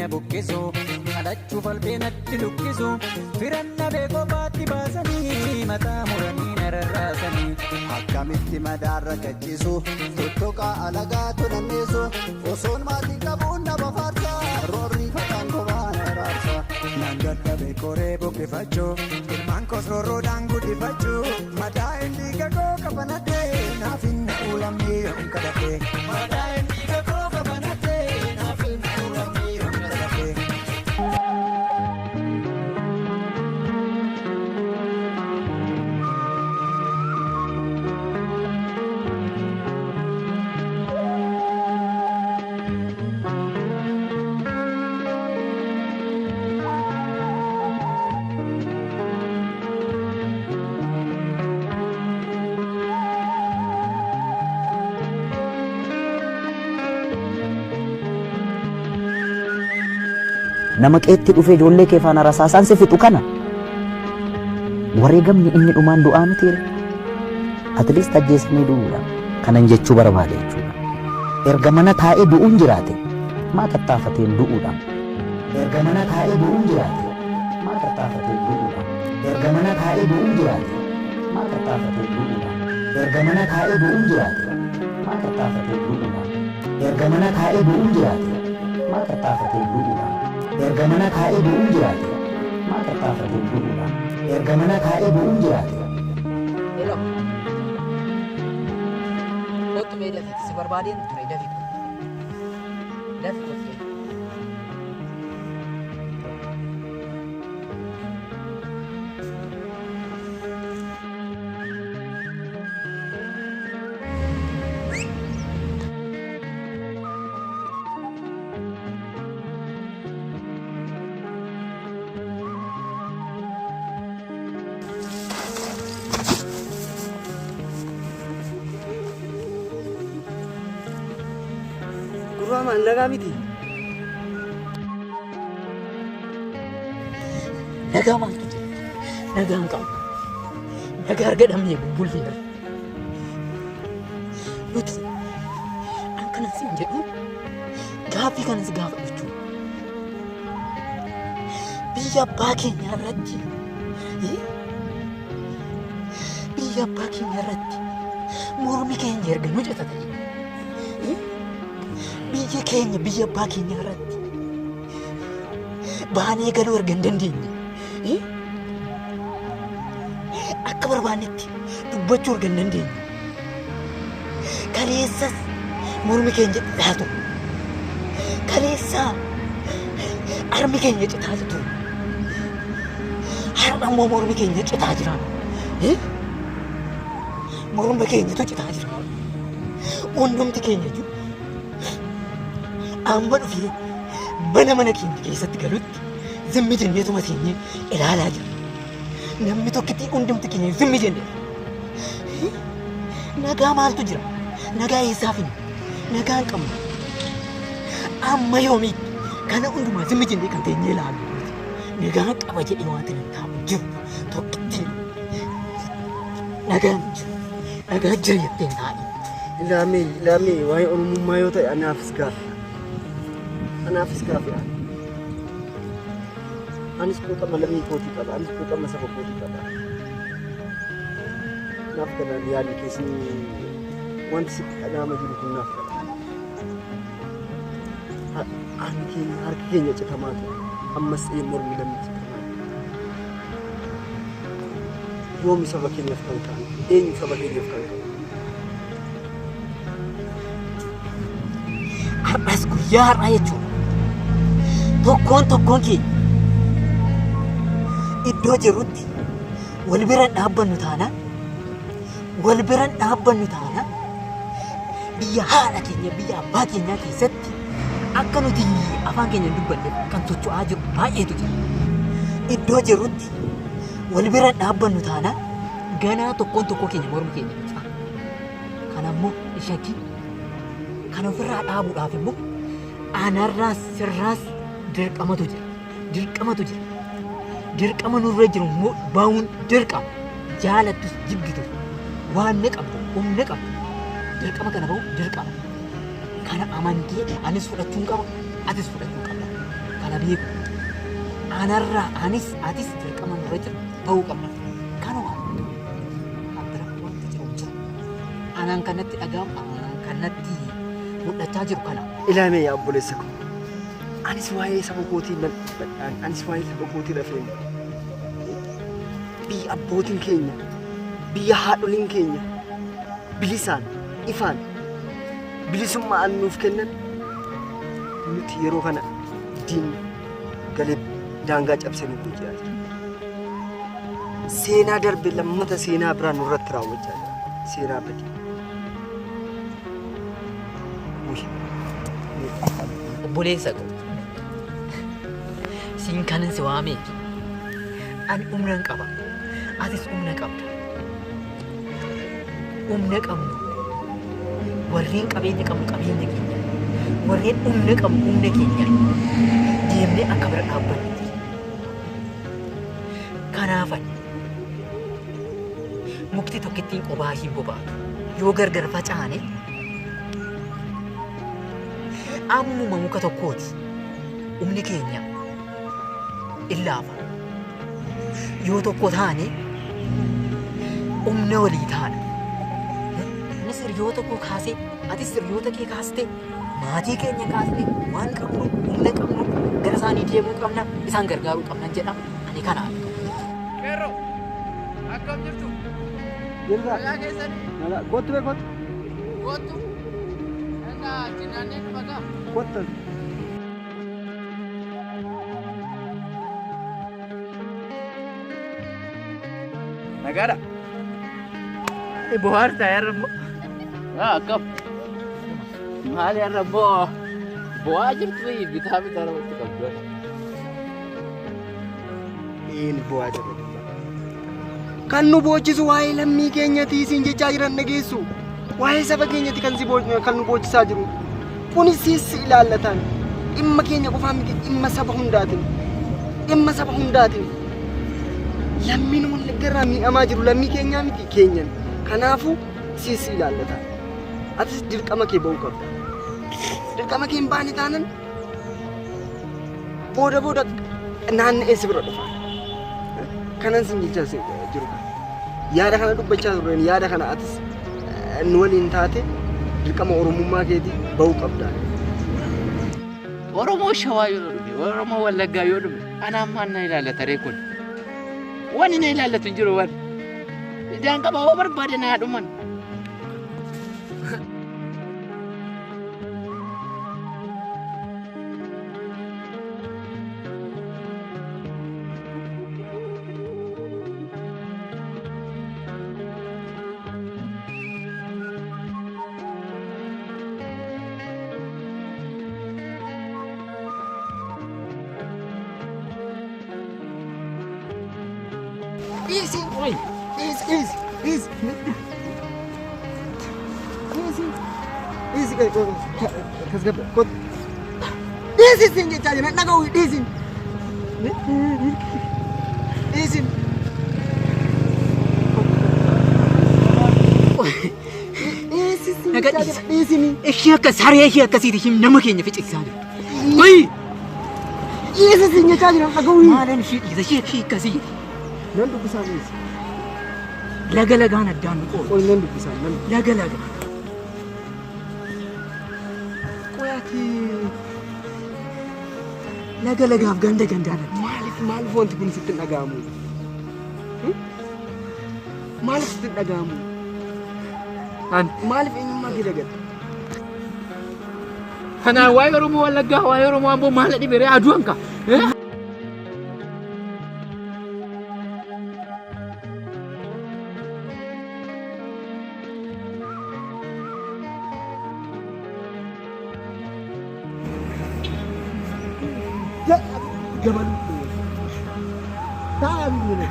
na buqqisu kadhachuu falbee natti lukkisu firanna beekoo baatti baasanii mataa muranii na rarraasanii akkamitti madaarra gachiisu tuttuqaa alagaa tunanneessu osoon maatii qabuun nama faarsa roorrii fataan kophaa na raarsa naan dadhabe koree buqqifachuu ilmaan koos roorroodhaan guddifachuu madaa inni gagoo qabanadhee naaf hin na'uu lammii yoon kadhadhee madaa inni gagoo qabanadhee naaf hin na'uu lammii yoon kadhadhee. Nama qeetti dhufee ijoollee kee faana rasaasaan si fixu kana wareegamni inni dhumaan du'aa miti at least ajjeesanii du'uudha kanan jechuu barbaade jechuudha. Erga mana taa'ee du'uun jiraate maa qaxxaafateen du'uudha. Erga mana taa'ee du'uun jiraate maa qaxxaafateen du'uudha. Erga mana taa'ee du'uun jiraate maa qaxxaafateen du'uudha. Erga mana taa'ee du'uun jiraate maa qaxxaafateen du'uudha. Erga mana taa'ee du'uun jiraate maa qaxxaafateen du'uudha. Erga mana taa'ee du'uun jiraate maa qaxxaafateen du'uudha. Erga mana taa'ee du'uun jiraate. Hello. Kottu mee dafii si barbaadeen ture dafii. Dafii kottee. Kurang naga miti. Naga maaltu jira? Nagaan qabu. Nagaa argadhamee bubbulleera. Nuti an kanas hin jedhu gaaffii kanas gaafa jechuudha. Biyya abbaa keenya irratti biyya abbaa keenya irratti mormi keenya erga nu catatee biyya keenya biyya abbaa keenya irratti baanee galuu erga hin dandeenye akka barbaanetti dubbachuu erga hin dandeenye kaleessas mormi keenya citaa ture kaleessaa harmi keenya citaa ture har'a immoo mormi keenya citaa jira morma keenyatu citaa jira hundumti keenya jiru amma dhufee mana keenya keessatti galutti zimmi jenneetuma teenyee ilaalaa jira. Namni tokkitti hundumti keenya zimmi jennee. Nagaa maaltu jira? Nagaa eessaaf hin? Nagaa hin qabnu. Amma yoomii kana hundumaa zimmi jennee kan teenyee ilaalu. Nagaa qaba jedhee waan hin taa'u jiru tokkitti. Nagaa hin jiru. Nagaa jira jettee hin taa'in. Laamee waa'ee oromummaa yoo ta'e anaafis gaafa. Anaafis gaafa. Anis kota malamii kootii qaba. Anis kota masaba kootii qaba. Naaf kana yaadni keessi wanti sitti dhagaama jiru kun naaf kana. Harki keenya citamaa ture. Ammas mormi namni citamaa ture. Yoomi saba keenyaaf kan ta'an eenyu saba keenyaaf kan ta'an. Har'as guyyaa har'aa jechuudha. Tokkoon keenya iddoo jirrutti wal bira dhaabbannu taana biyya haadha keenya biyya abbaa keenyaa keessatti akka nuti afaan keenya dubbanne kan socho'aa jiru baay'eetu jira. Iddoo jirrutti wal bira dhaabbannu taana ganaa tokkoon keenya mormi keenya bifa. Kanammoo ishakii kan ofirraa dhaabuudhaaf immoo anarraas sirraas dirqamatu jira. Dirqama nurra jiru immoo bahuun dirqama. Jaalattus jibbitus waan ne qabdu humna qabdu dirqama kana bahu dirqama. Kana amantee anis fudhachuun qaba atis fudhachuun qabda. kana beeku. Anarraa anis atis dirqama nurra jiru bahuu qabna. Kanuma kan bira wanti jiru jira. Anaan kanatti dhagahamu anaan kanatti mul'achaa jiru kana. Ilaamee yaa obboleessa koo. Anis waa'ee saba kootii rafeen. Biyya abbootiin keenya, biyya haadholiin keenya bilisaan, ifaan, bilisummaan nuuf kennan nuti yeroo kana diinni galee daangaa cabsanii bulchaa jira. Seenaa darbe lammata seenaa biraan nurratti raawwachaa jira. Seeraa badii. Obboleessa koo. Siin kanan si waamee. Ani humna qaba. Atis humna qabda. Humna qabnu. Warreen qabeenya qabnu qabeenya keenya. Warreen humna qabnu humna keenya. Deemnee akka bira dhaabbannu. Kanaafan mukti tokkittiin qophaa hin bobaatu. Yoo gargar facaane ammuma muka tokkooti. Humni keenya illaafa. Yoo tokko taane humna walii taana. Innis hiriyoota koo kaasee atis hiriyoota kee kaastee maatii keenya kaastee waan qabnu humna qabnu gara isaanii deemuu qabna isaan gargaaruu qabna jedha. Ani kanaaf. Kerro akkam jirtu? Jirra. Fayyaa keessanii? Kottu bee kottu. Kottu? Endaa jinaannee nu bagaa? Kottan. Nagaadha. Bohaartaa yarrammoo. Akkam. Maal yarrammoo bu'aa jirtu bitaa bitaa namatti qabdu. Bu'aa jirra. Kan nu boochisu waa'ee lammii keenyati isin jechaa jiran dhageessu. Waa'ee saba keenyati kan nu boochisaa jiru. Kunis si ilaallatan. Dhimma keenya qofaa miti dhimma saba hundaatiin. Dhimma saba hundaatiin. Lammiin wallaggarraa miidhamaa jiru lammii keenyaa miti keenyan. Kanaafuu si ilaallatan. Atis dirqama kee ba'uu qabda. Dirqama kee hin baane taanan booda naanna'ee si bira dhufa. Kanan sin jechaa jiru. Yaada kana dubbachaa turreen yaada kana atis nu waliin taate dirqama oromummaa keetii ba'uu qabda. Oromoo Shawaa yoo dhufe, Oromoo Wallaggaa yoo dhufe, anaan maal na ilaallata ree kun? Wanni na ilaallatu hin jiru waan. Idaan qaba hoo barbaade na dhuman. Easy. Easy sin jechaa jira dhaga'u easy. Easy. Ishee akka saree ishee akkasiiti nama keenya ficciisaa jiru. Easy sin jechaa jira dhaga'u. Maalaan ishee dhiisa ishee akkasii. Nan dubbisaa easy. Laga lagaan addaan nu qoodha. Nan dubbisaa nan. Laga laga. Qoyaati. Laga lagaaf ganda gandaan. Maaliif wanti kun sitti dhaga'amu? Maaliif sitti dhaga'amu? Maaliif eenyummaa kee dagatte? Kanaan waa'ee Oromoo Wallaggaa, waa'ee Oromoo Amboo maal dhibee aduu hanqa? Gaman. Tahan dulu.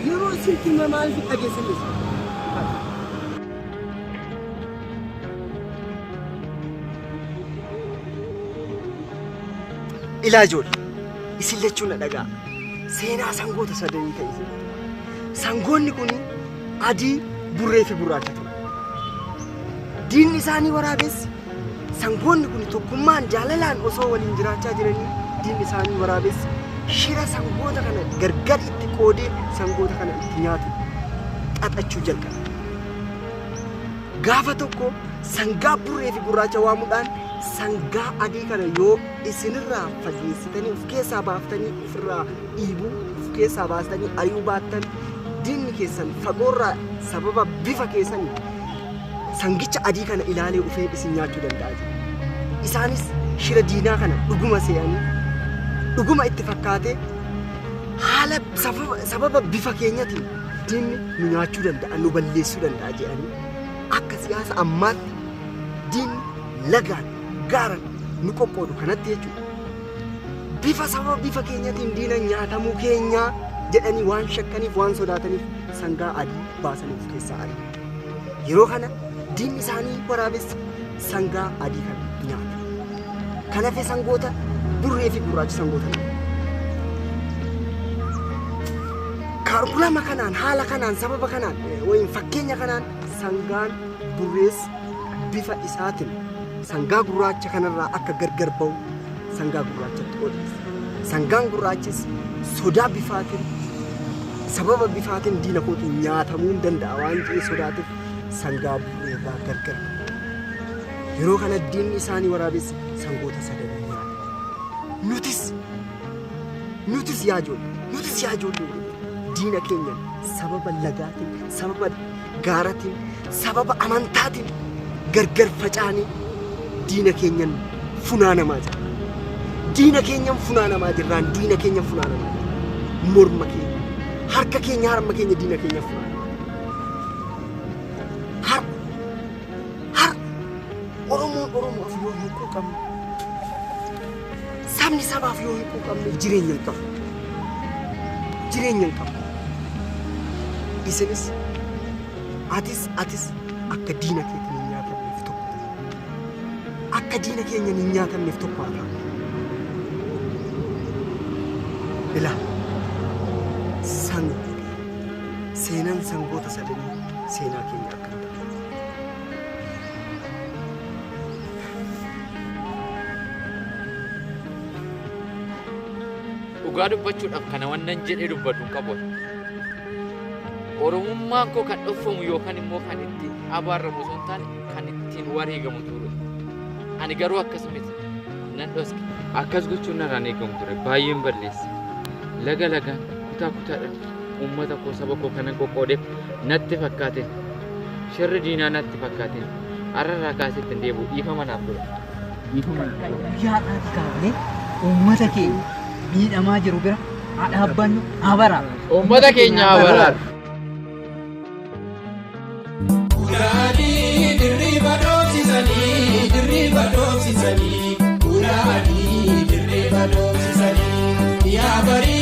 Yeroo silkii maal fi dhageessinis. Ilaa ijoollee isin lachuu na dhagaa seenaa sangoota sadanii ta'e. Sangoonni kun adii, burree fi gurraacha ture. Diinni isaanii waraabessi. Sangoonni kun tokkummaan jaalalaan osoo waliin jiraachaa jiranii diinni isaanii waraabessi shira sangoota kana gargar itti qoodee sangoota kana itti nyaatu xaxachuu jalqabe. Gaafa tokko sangaa burree fi gurraacha waamuudhaan sangaa adii kana yoo isinirraa fageessitanii of keessaa baaftanii ofirraa dhiibuu of keessaa baastanii ari'uu baattan diinni keessan fagoorraa sababa bifa keessanii sangicha adii kana ilaalee dhufee isin nyaachuu danda'a jira. Isaanis shira diinaa kana dhuguma se'anii dhuguma itti fakkaatee haala sababa bifa keenyatiin diinni nu nyaachuu danda'a nu balleessuu danda'a jedhanii akka siyaasa ammaatti diinni lagaan gaaran nu qoqqoodu kanatti jechuudha. Bifa sababa bifa keenyatiin diina nyaatamuu keenyaa jedhanii waan shakkaniif waan sodaataniif sangaa adii baasanii of keessaa ari'u. Yeroo kana diinni isaanii waraabessi sangaa adii kana nyaata. Kan hafe sangoota burree fi gurraacha sangoota nyaata. Kaalkulama kanaan haala kanaan sababa kanaan wayin fakkeenya kanaan sangaan burrees bifa isaatiin sangaa gurraacha kanarraa akka gargar ba'u sangaa gurraachatti odeessa. Sangaan gurraachis sodaa bifaatiin sababa bifaatiin diina kootiin nyaatamuu hin danda'a waan ta'eef sodaateef sangaa burreerraa gargar. Yeroo kana diinni isaanii waraabessi sangoota sadan nyaata. Nutis yaa ijoollee diina keenya sababa lagaatiin, sababa gaaratiin, sababa amantaatiin gargar facaanii diina keenyan funaanamaa jira. Diina keenyan funaanamaa jirraan diina keenya funaanamaa jira. Morma keenya, harka keenya, harma keenya diina keenya funaanamaa. Oromoon yoo hiikuu qabne, sabni sabaaf yoo hiikuu qabne jireenya hin qabu. Isinis atis akka diina keetiin hin nyaatamneef tokko ta'a. Akka diina keenyan hin nyaatamneef tokko haa ta'u. Ilaa seenaan sangoota sadanii seenaa keenya akka hin taane. Dhugaa dubbachuudhaaf kana wannan jedhee dubbadhu qabu. Oromummaan koo kan dhoofamu yookaan immoo kan itti abaaramu osoo hin taane kan ittiin wareegamu ture. Ani garuu akkas miti nan dhoske. Akkas gochuun narraan eegamu ture baay'een balleesse. Lagaan kutaadhaan uummata koo saba koo kanan qoqqoodeef natti fakkaate shirri diinaa natti fakkaate arrarraa kaasetti hin deebi'u dhiifama naaf godha. Guyyaadhaati kaafnee uummata keenya miidhamaa jiru bira haa dhaabbannu haa baraaru. Uummata keenya haa baraaru. Dirriba doobsisanii, yaa barii.